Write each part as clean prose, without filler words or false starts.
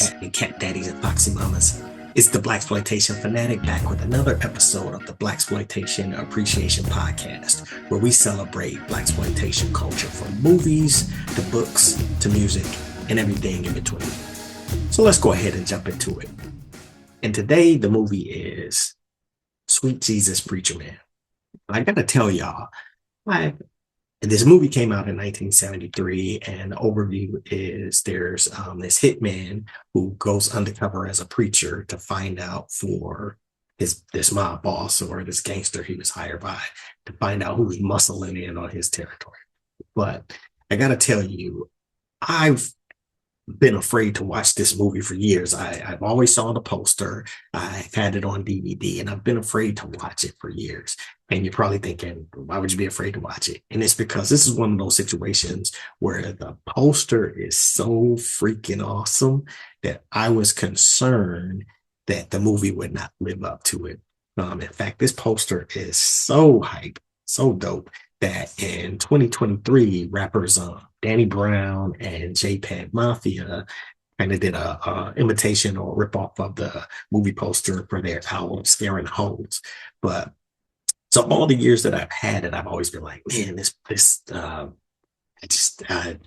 and cat daddies and foxy mamas. It's the Blaxploitation fanatic back with another episode of the Blaxploitation Appreciation Podcast, where we celebrate Blaxploitation culture from movies to books to music and everything in between. So let's go ahead and jump into it. And today the movie is Sweet Jesus Preacherman. I gotta tell y'all, this movie came out in 1973, and the overview is there's this hitman who goes undercover as a preacher to find out for this mob boss or this gangster he was hired by to find out who's muscling in on his territory. But I gotta tell you, I've been afraid to watch this movie for years. I've always saw the poster. I've had it on DVD, and I've been afraid to watch it for years. And you're probably thinking, why would you be afraid to watch it? And it's because this is one of those situations where the poster is so freaking awesome that I was concerned that the movie would not live up to it. In fact, this poster is so hype, so dope that in 2023, rappers Danny Brown and JPEG Mafia kind of did a imitation or rip off of the movie poster for their album Scaring Homes. But so all the years that I've had it, I've always been like, man, I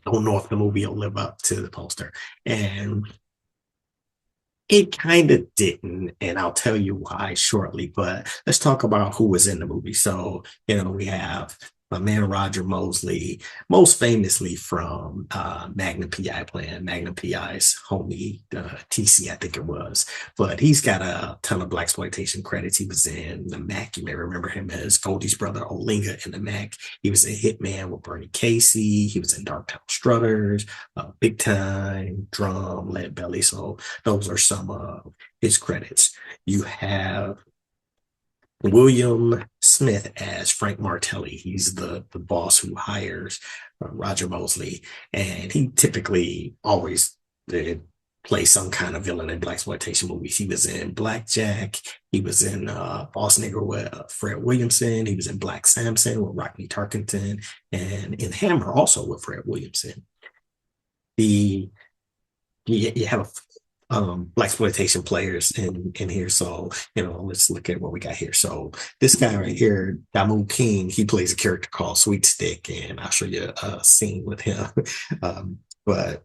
don't know if the movie will live up to the poster. And it kind of didn't, and I'll tell you why shortly. But let's talk about who was in the movie. So, we have my man Roger Mosley, most famously from Magnum PI, playing Magnum PI's homie, TC, I think it was. But he's got a ton of Blaxploitation credits. He was in The Mac. You may remember him as Goldie's brother Olinga in The Mac. He was in Hitman with Bernie Casey. He was in Darktown Strutters, Big Time, Drum, Lead Belly. So those are some of his credits. You have William Smith as Frank Martelli. He's the boss who hires Roger Mosley, and he typically always plays some kind of villain in Blaxploitation movies. He was in Blackjack. He was in Boss Nigger with Fred Williamson. He was in Black Samson with Rodney Tarkenton, and in Hammer also with Fred Williamson. You have Blaxploitation players in here. So, let's look at what we got here. So this guy right here, Damu King, he plays a character called Sweet Stick, and I'll show you a scene with him. But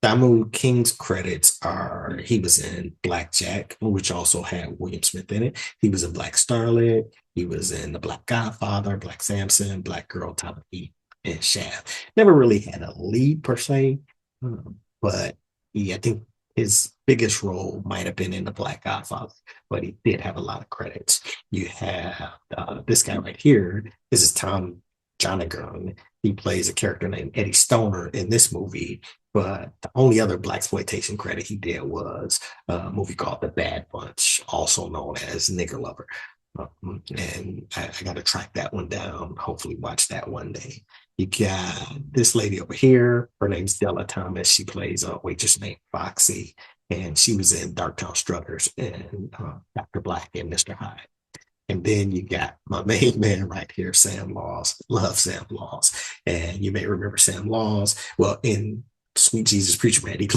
Damu King's credits are, he was in Blackjack, which also had William Smith in it. He was in Black Starlet. He was in The Black Godfather, Black Samson, Black Girl, Top of Heat, and Shaft. Never really had a lead per se, but I think his biggest role might have been in The Black Godfather, but he did have a lot of credits. You have this guy right here. This is Tom Jonagon. He plays a character named Eddie Stoner in this movie, but the only other Blaxploitation credit he did was a movie called The Bad Bunch, also known as Nigger Lover. And I got to track that one down, hopefully watch that one day. You got this lady over here. Her name's Della Thomas. She plays a waitress named Foxy, and she was in Darktown Strutters and Dr. Black and Mr. Hyde. And then you got my main man right here, Sam Laws. Love Sam Laws. And you may remember Sam Laws. Well, in Sweet Jesus Preacherman, he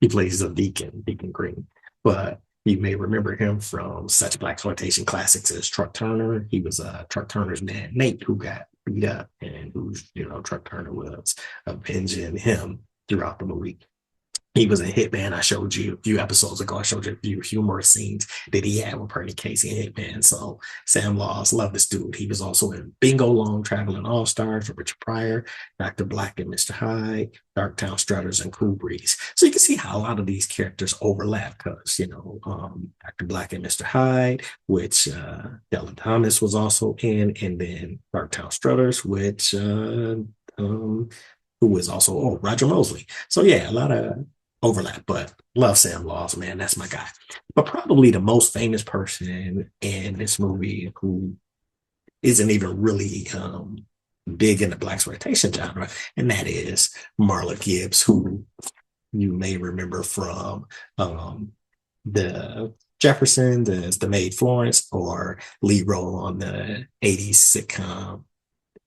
plays a Deacon Green. But you may remember him from such Blaxploitation classics as Truck Turner. He was Truck Turner's man, Nate, who got beat up, and who's, Truck Turner was avenging him throughout the movie. He was a Hitman. I showed you a few episodes ago. I showed you a few humorous scenes that he had with Bernie Casey and Hitman. So Sam Laws, love this dude. He was also in Bingo Long Traveling All Stars with Richard Pryor, Dr. Black and Mr. Hyde, Darktown Strutters, and Cool Breeze. So you can see how a lot of these characters overlap because, Dr. Black and Mr. Hyde, which Della Thomas was also in, and then Darktown Strutters, which who was also Roger Mosley. So yeah, a lot of overlap, but love Sam Laws, man. That's my guy. But probably the most famous person in this movie who isn't even really big in the Blaxploitation genre, and that is Marla Gibbs, who you may remember from the Jeffersons as the maid Florence, or lead role on the 80s sitcom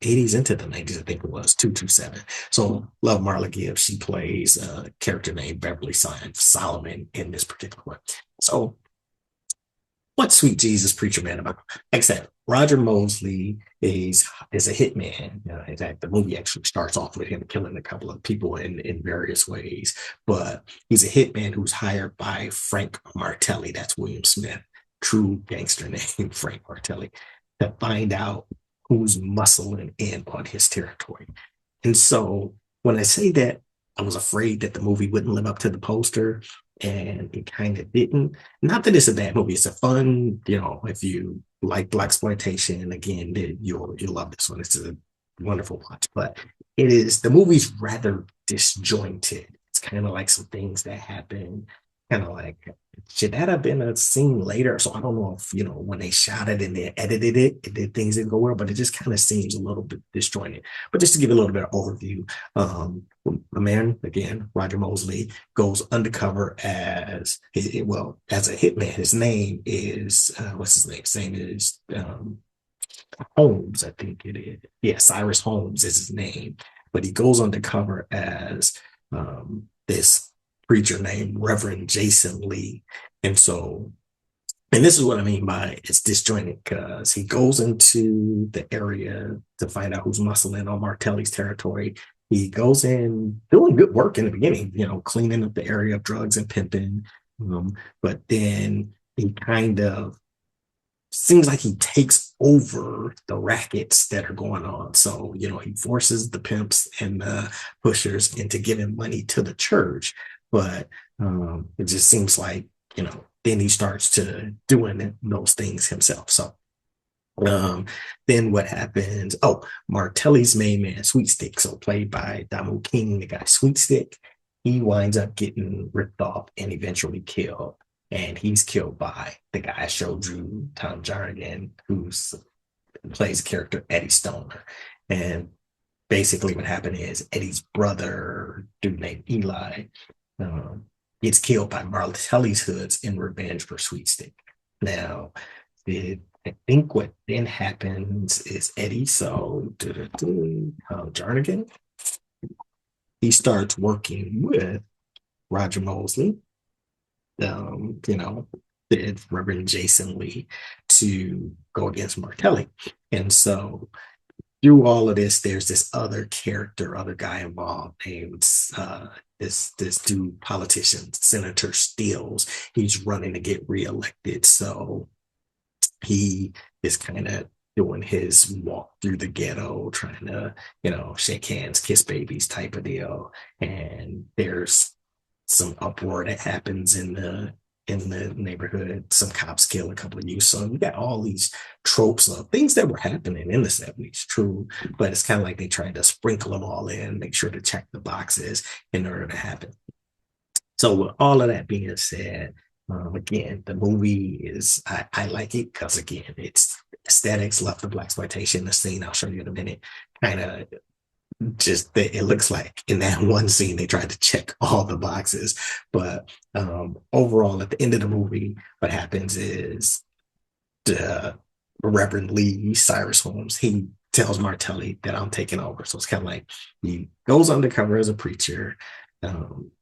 80s into the 90s, I think it was 227. So Love Marla Gibbs, she plays a character named Beverly Solomon in this particular one. So what's Sweet Jesus Preacherman about? Like I said, Roger Mosley is a hitman. In fact, the movie actually starts off with him killing a couple of people in various ways, but he's a hitman who's hired by Frank Martelli. That's William Smith, true gangster name, Frank Martelli, to find out who's muscling in on his territory. And so when I say that, I was afraid that the movie wouldn't live up to the poster, and it kind of didn't. Not that it's a bad movie; it's a fun, if you like Blaxploitation, again, you'll love this one. It's a wonderful watch, but the movie's rather disjointed. It's kind of like some things that happen, kind of like should that have been a scene later? So I don't know if when they shot it and they edited it did things didn't go well, but it just kind of seems a little bit disjointed. But just to give a little bit of overview, a man again, Roger Mosley, goes undercover as as a hitman. His name is what's his name? His name is Holmes, I think it is. Yeah, Cyrus Holmes is his name, but he goes undercover as this preacher named Reverend Jason Lee. And so, and this is what I mean by it's disjointed, because he goes into the area to find out who's muscling on Martelli's territory. He goes in doing good work in the beginning, cleaning up the area of drugs and pimping. But then he kind of seems like he takes over the rackets that are going on. So, he forces the pimps and the pushers into giving money to the church. But it just seems like, then he starts to doing those things himself. So then what happens? Oh, Martelli's main man, Sweet Stick, so played by Damu King, the guy Sweet Stick, he winds up getting ripped off and eventually killed. And he's killed by the guy I showed you, Tom Jarnigan, who plays the character Eddy Stoner. And basically what happened is Eddy's brother, dude named Eli, gets killed by Martelli's hoods in revenge for Sweet Stick. Now, I think what then happens is Eddy, so Jarnigan, he starts working with Roger Mosley, the Reverend Jason Lee, to go against Martelli. And so through all of this, there's this other guy involved named this dude, politician, Senator Steels. He's running to get reelected. So he is kind of doing his walk through the ghetto, trying to, shake hands, kiss babies type of deal. And there's some uproar that happens in the neighborhood. Some cops kill a couple of youth. So you got all these tropes of things that were happening in the 70s, true, but it's kind of like they tried to sprinkle them all in, make sure to check the boxes in order to happen. So with all of that being said, again, the movie is, I like it because, again, it's aesthetics, left of Blaxploitation, the scene I'll show you in a minute, kind of just it looks like in that one scene they tried to check all the boxes. But overall, at the end of the movie, what happens is the Reverend Lee, Cyrus Holmes, he tells Martelli that I'm taking over. So it's kind of like he goes undercover as a preacher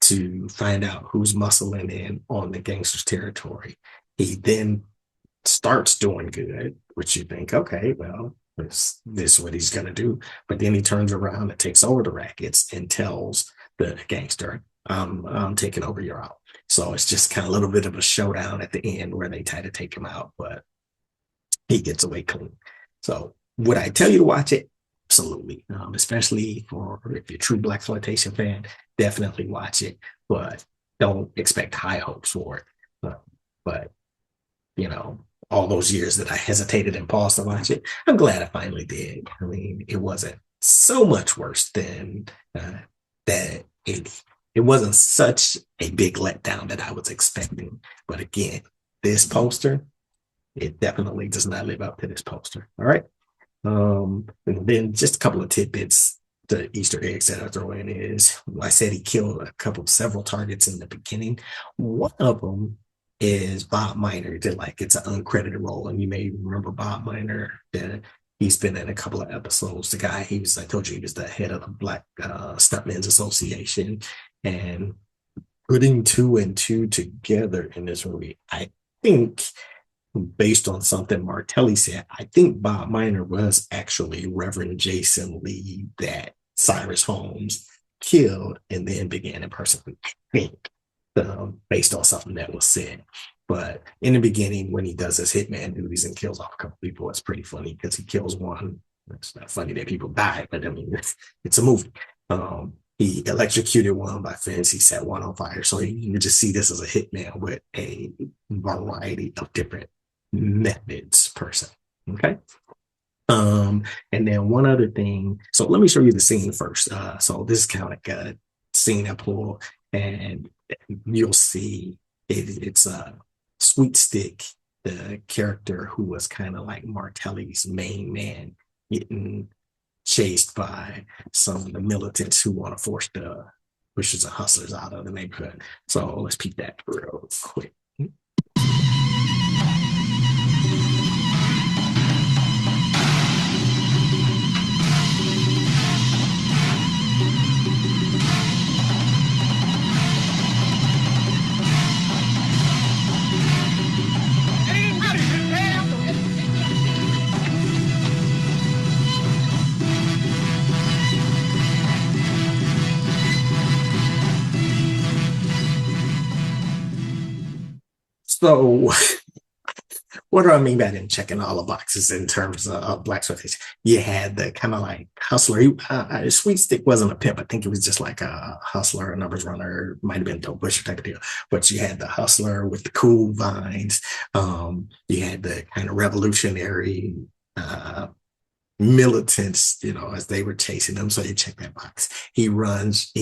to find out who's muscling in on the gangster's territory. He then starts doing good, which you think, okay, well, this is what he's going to do. But then he turns around and takes over the rackets and tells the gangster, I'm taking over, you're out. So it's just kind of a little bit of a showdown at the end where they try to take him out, but he gets away clean. So would I tell you to watch it? Absolutely. Especially for if you're a true Blaxploitation fan, definitely watch it, but don't expect high hopes for it. But all those years that I hesitated and paused to watch it, I'm glad I finally did. I mean, it wasn't so much worse than that. It wasn't such a big letdown that I was expecting. But again, this poster, it definitely does not live up to this poster. All right. And then just a couple of tidbits, the Easter eggs that I throw in is, I said he killed several targets in the beginning. One of them is Bob Miner did, like, it's an uncredited role, and you may remember Bob Miner, the He's been in a couple of episodes. The guy, I told you, he was the head of the Black Stuntmen's Association. And putting two and two together in this movie, I think, based on something Martelli said, I think Bob Miner was actually Reverend Jason Lee that Cyrus Holmes killed and then began impersonating, I think, based on something that was said. But in the beginning, when he does his hitman duties and kills off a couple people, it's pretty funny because he kills one. It's not funny that people die, but I mean, it's a movie. He electrocuted one by fence. He set one on fire. So you just see this as a hitman with a variety of different methods per se. Okay. And then one other thing. So let me show you the scene first. So this is kind of like a scene I pull, and you'll see it's a Sweet Stick, the character who was kind of like Martelli's main man, getting chased by some of the militants who want to force the pushers and hustlers out of the neighborhood. So let's peep that real quick. So what do I mean by them checking all the boxes in terms of Blaxploitation? You had the kind of like hustler. Sweet Stick wasn't a pimp. I think it was just like a hustler, a numbers runner, might have been dope pusher type of deal. But you had the hustler with the cool vines. You had the kind of revolutionary militants, as they were chasing him. So you check that box. He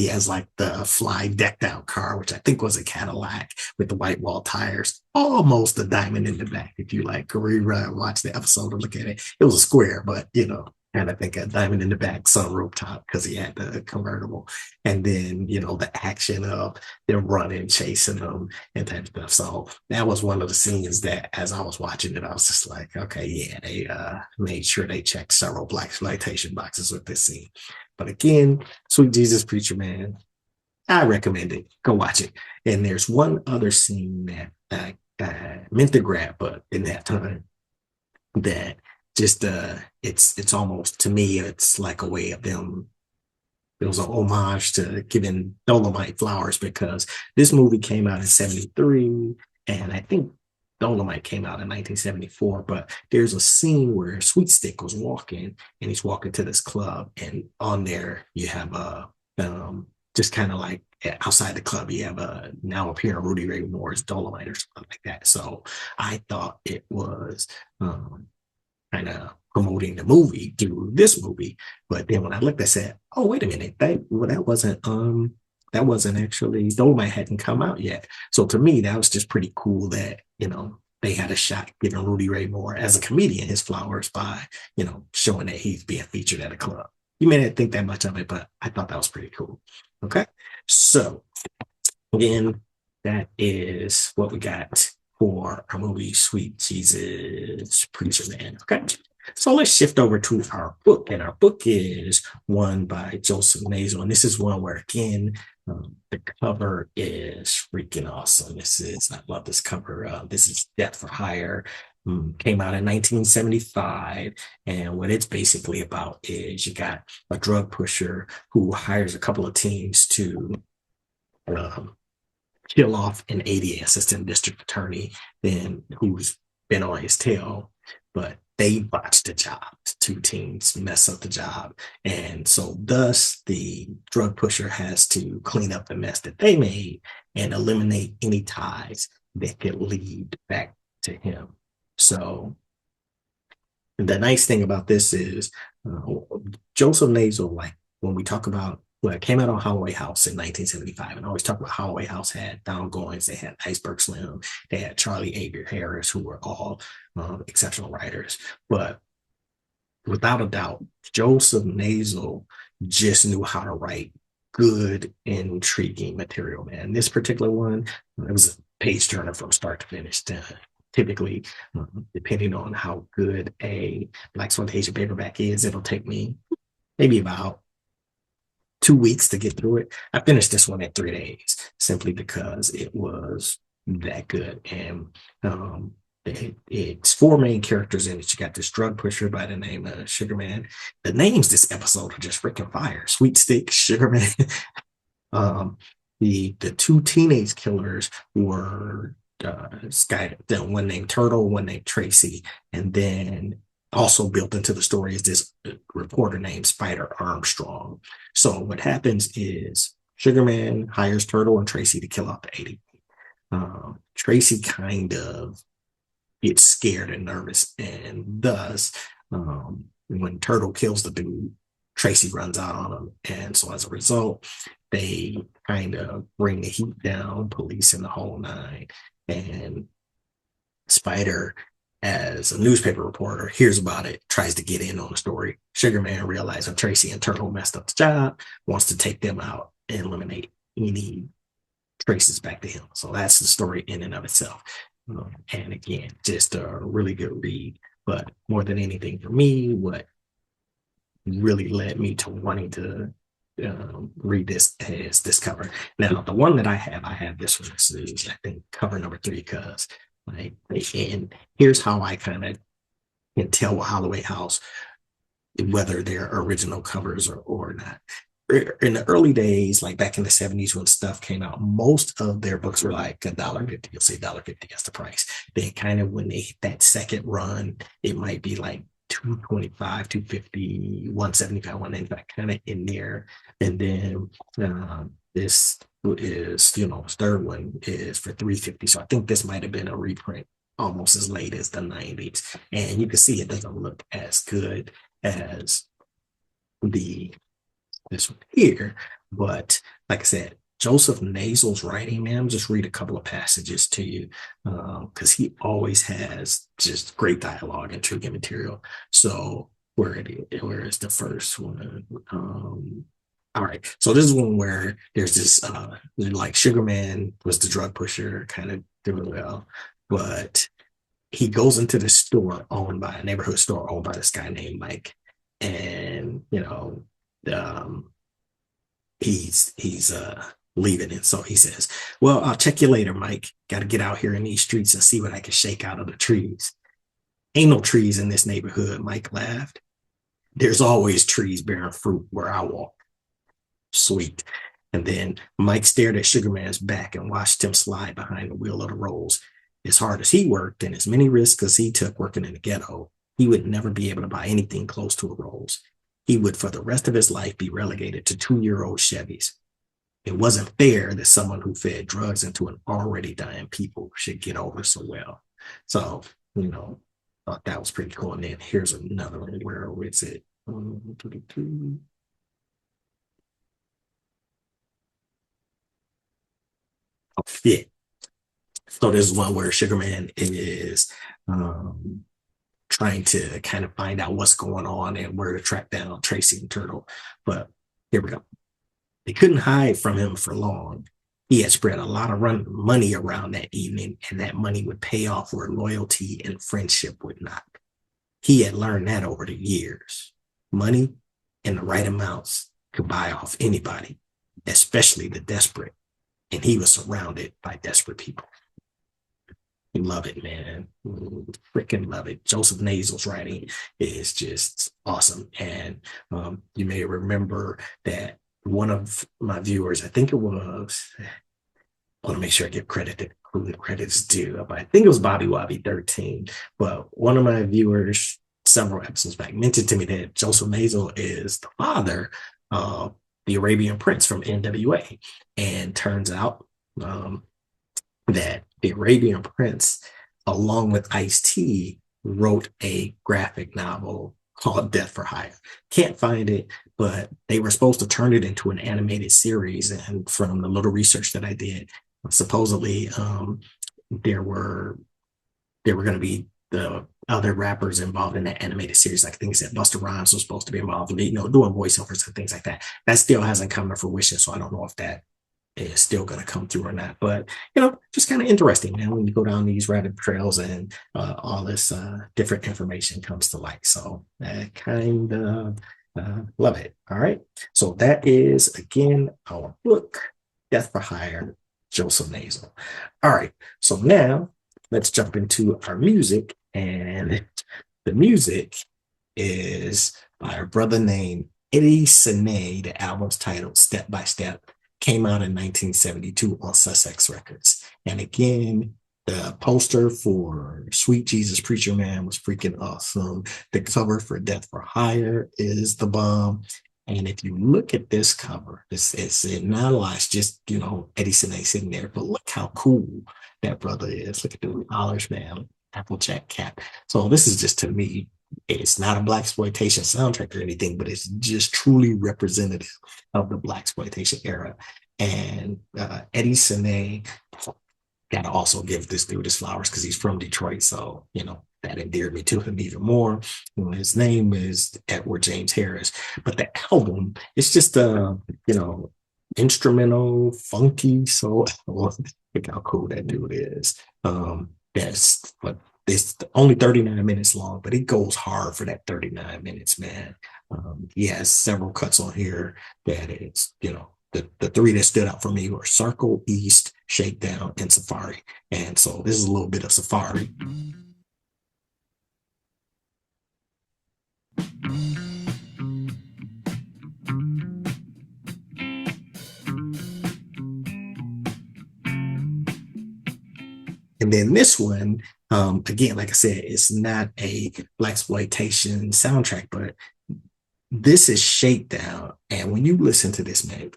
has like the fly decked out car, which I think was a Cadillac with the white wall tires, almost a diamond in the back. If you like rerun, watch the episode or look at it, it was a square, but and I think a diamond in the back, sunroof top, because he had the convertible. And then, the action of them running, chasing them, and type of stuff. So that was one of the scenes that, as I was watching it, I was just like, okay, yeah, they made sure they checked several Blaxploitation boxes with this scene. But again, Sweet Jesus Preacherman, I recommend it. Go watch it. And there's one other scene that I meant to grab, but didn't have time, that just it's almost, to me, it's like a way of them, it was an homage to giving Dolomite flowers, because this movie came out in 73 and I think Dolomite came out in 1974. But there's a scene where Sweet Stick was walking, and he's walking to this club, and on there you have a just kind of like outside the club, you have a now appearing Rudy Ray Moore's Dolomite or something like that. So I thought it was kind of promoting the movie through this movie. But then when I looked, I said, "Oh, wait a minute, that wasn't actually, Dolomite hadn't come out yet." So to me, that was just pretty cool that they had a shot giving Rudy Ray Moore as a comedian his flowers by showing that he's being featured at a club. You may not think that much of it, but I thought that was pretty cool. Okay, so again, that is what we got for our movie Sweet Jesus Preacherman. Okay. So let's shift over to our book. And our book is one by Joseph Nazel. And this is one where, again, the cover is freaking awesome. I love this cover. This is Death for Hire. Came out in 1975. And what it's basically about is you got a drug pusher who hires a couple of teams to kill off an ADA, assistant district attorney, then who's been on his tail, but they botched the job. Two teams mess up the job. And so thus the drug pusher has to clean up the mess that they made and eliminate any ties that could lead back to him. So the nice thing about this is Joseph Nazel, like when we talk about, well, it came out on Holloway House in 1975, and I always talk about Holloway House had Don Goins, they had Iceberg Slim, they had Charlie Avery Harris, who were all exceptional writers. But without a doubt, Joseph Nazel just knew how to write good, intriguing material, man. This particular one, it was a page turner from start to finish. typically, depending on how good a Blaxploitation paperback is, it'll take me maybe about 2 weeks to get through it. I finished this one in 3 days simply because it was that good. And it's four main characters in it. You got this drug pusher by the name of Sugarman. The names this episode are just freaking fire. Sweet Stick, Sugarman. um, the two teenage killers were one named Turtle, one named Tracy, and then also built into the story is this reporter named Spider Armstrong. So what happens is Sugarman hires Turtle and Tracy to kill off the Eddy. Tracy kind of gets scared and nervous, and thus, when Turtle kills the dude, Tracy runs out on him, and so as a result, they kind of bring the heat down, police in the whole nine, and Spider, as a newspaper reporter, hears about it, tries to get in on the story. Sugarman realizing Tracy and Turtle messed up the job, wants to take them out and eliminate any traces back to him. So that's the story in and of itself. And again, just a really good read. But more than anything for me, what really led me to wanting to read this is this cover. Now, the one that I have this one. This is, I think, cover number 3 because like, and here's how I kind of can tell with Holloway House whether they're original covers or not. In the early days, like back in the 70s when stuff came out, most of their books were like $1.50. You'll say $1.50 as the price. Then kind of when they hit that second run, it might be like $2.25, $2.50, $1.75, $1.95, kind of in there. And then this is, third one is for $3.50. So I think this might have been a reprint almost as late as the 90s. And you can see it doesn't look as good as this one here. But like I said, Joseph Nazel's writing, man, just read a couple of passages to you because he always has just great dialogue and intriguing material. So where is the first one? All right. So this is one where there's this like Sugarman was the drug pusher, kind of doing well, but he goes into the store owned by a neighborhood store owned by this guy named Mike. And he's leaving it. So he says, well, I'll check you later, Mike. Got to get out here in these streets and see what I can shake out of the trees. Ain't no trees in this neighborhood, Mike laughed. There's always trees bearing fruit where I walk. Sweet. And then Mike stared at Sugarman's back and watched him slide behind the wheel of the rolls. As hard as he worked and as many risks as he took working in the ghetto, he would never be able to buy anything close to a Rolls. He would, for the rest of his life, be relegated to 2-year-old Chevys. It wasn't fair that someone who fed drugs into an already dying people should get over so well. So, thought that was pretty cool. And then here's another one. Where is it? Oh, yeah. So there's one where Sugarman is trying to kind of find out what's going on and where to track down Tracy and Turtle. But here we go. They couldn't hide from him for long. He had spread a lot of money around that evening, and that money would pay off where loyalty and friendship would not. He had learned that over the years. Money in the right amounts could buy off anybody, especially the desperate. And he was surrounded by desperate people. Love it, man. Freaking love it. Joseph Nazel's writing is just awesome. And you may remember that one of my viewers, I think it was, I want to make sure I give credit to who the credit's due, but I think it was Bobby Wobby 13. But one of my viewers, several episodes back, mentioned to me that Joseph Nazel is the father of the Arabian Prince from NWA. And turns out that the Arabian Prince, along with Ice-T, wrote a graphic novel called Death for Hire. Can't find it, but they were supposed to turn it into an animated series. And from the little research that I did, supposedly there were going to be the other rappers involved in that animated series. Like I think it said Busta Rhymes was supposed to be involved in, doing voiceovers and things like that. That still hasn't come to fruition, so I don't know if that is still going to come through or not. But just kind of interesting, man, when you go down these rabbit trails and all this different information comes to light. So I kind of love it. All right. So that is, again, our book, Death for Hire, Joseph Nazel. All right. So now let's jump into our music. And the music is by a brother named Eddy Senay. The album's titled Step by Step, came out in 1972 on Sussex Records. And again, the poster for Sweet Jesus Preacherman was freaking awesome. The cover for Death for Hire is the bomb. And if you look at this cover, it's not a lot. It's just, Eddy Senay sitting there. But look how cool that brother is. Look at the collars, man. Applejack cap. So this is just, to me, it's not a Blaxploitation soundtrack or anything, but it's just truly representative of the Blaxploitation era. And Eddy Senay, gotta also give this dude his flowers because he's from Detroit. So, that endeared me to him even more. His name is Edward James Harris. But the album, it's just instrumental, funky. So look how cool that dude is. It's only 39 minutes long, but it goes hard for that 39 minutes, man. He has several cuts on here that it's, the three that stood out for me were Circle, East, Shakedown, and Safari. And so this is a little bit of Safari. And then this one, again, like I said, it's not a Blaxploitation soundtrack, but this is Shakedown. And when you listen to this, man,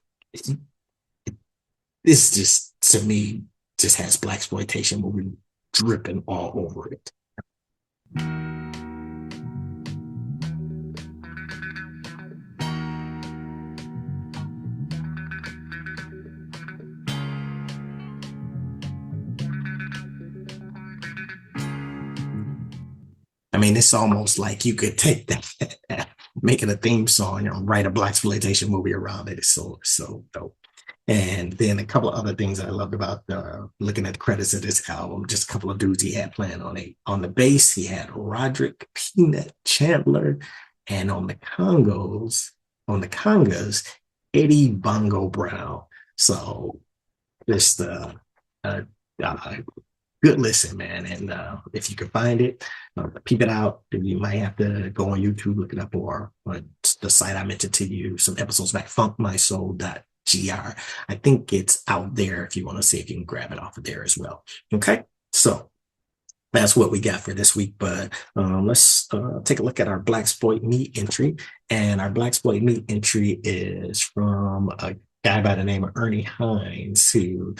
this just, to me, just has Blaxploitation movie dripping all over it. I mean, it's almost like you could take that, make it a theme song, write a Blaxploitation movie around it. It's so dope. And then a couple of other things I loved about looking at the credits of this album, just a couple of dudes he had playing on it. On the bass, he had Roderick Peanut Chandler, and on the congas, Eddy Bongo Brown. So just good listen, man. And if you can find it, peep it out. You might have to go on YouTube, look it up, or the site I mentioned to you some episodes back, funkmysoul.gr. I think it's out there if you want to see if you can grab it off of there as well. Okay, so that's what we got for this week. But let's take a look at our Blaxploit Me entry. And our Blaxploit Me entry is from a guy by the name of Ernie Hines, who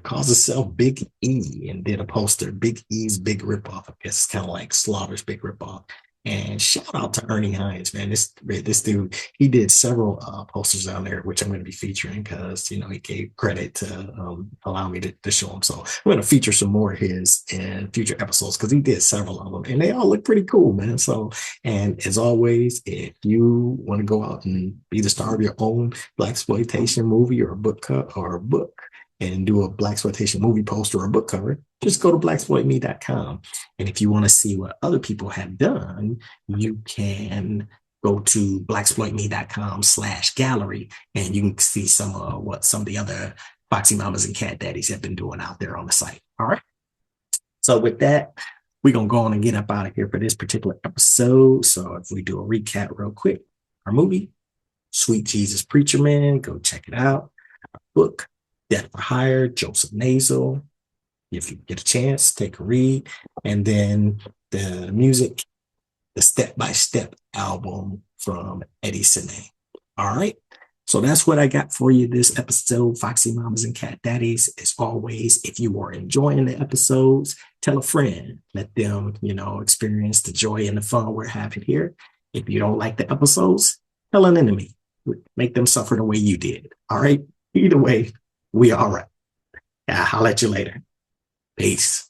calls himself Big E and did a poster, Big E's Big Ripoff. I guess it's kind of like Slaughter's Big Ripoff. And shout out to Ernie Hines, man. This dude, he did several posters down there, which I'm going to be featuring because, he gave credit to allow me to show him. So I'm going to feature some more of his in future episodes because he did several of them and they all look pretty cool, man. So, and as always, if you want to go out and be the star of your own Blaxploitation movie or a book cut or a book and do a Blaxploitation movie poster or a book cover, just go to blaxploitme.com. And if you want to see what other people have done, you can go to blaxploitme.com/gallery and you can see some of what some of the other Foxy Mamas and Cat Daddies have been doing out there on the site. All right. So with that, we're going to go on and get up out of here for this particular episode. So if we do a recap real quick, our movie, Sweet Jesus Preacherman, go check it out. Our book, Death for Hire, Joseph Nazel. If you get a chance, take a read. And then the music, the Step by Step album from Eddy Senay. All right. So that's what I got for you this episode, Foxy Mamas and Cat Daddies. As always, if you are enjoying the episodes, tell a friend. Let them, experience the joy and the fun we're having here. If you don't like the episodes, tell an enemy. Make them suffer the way you did. All right. Either way, we all right. I'll holler at you later. Peace.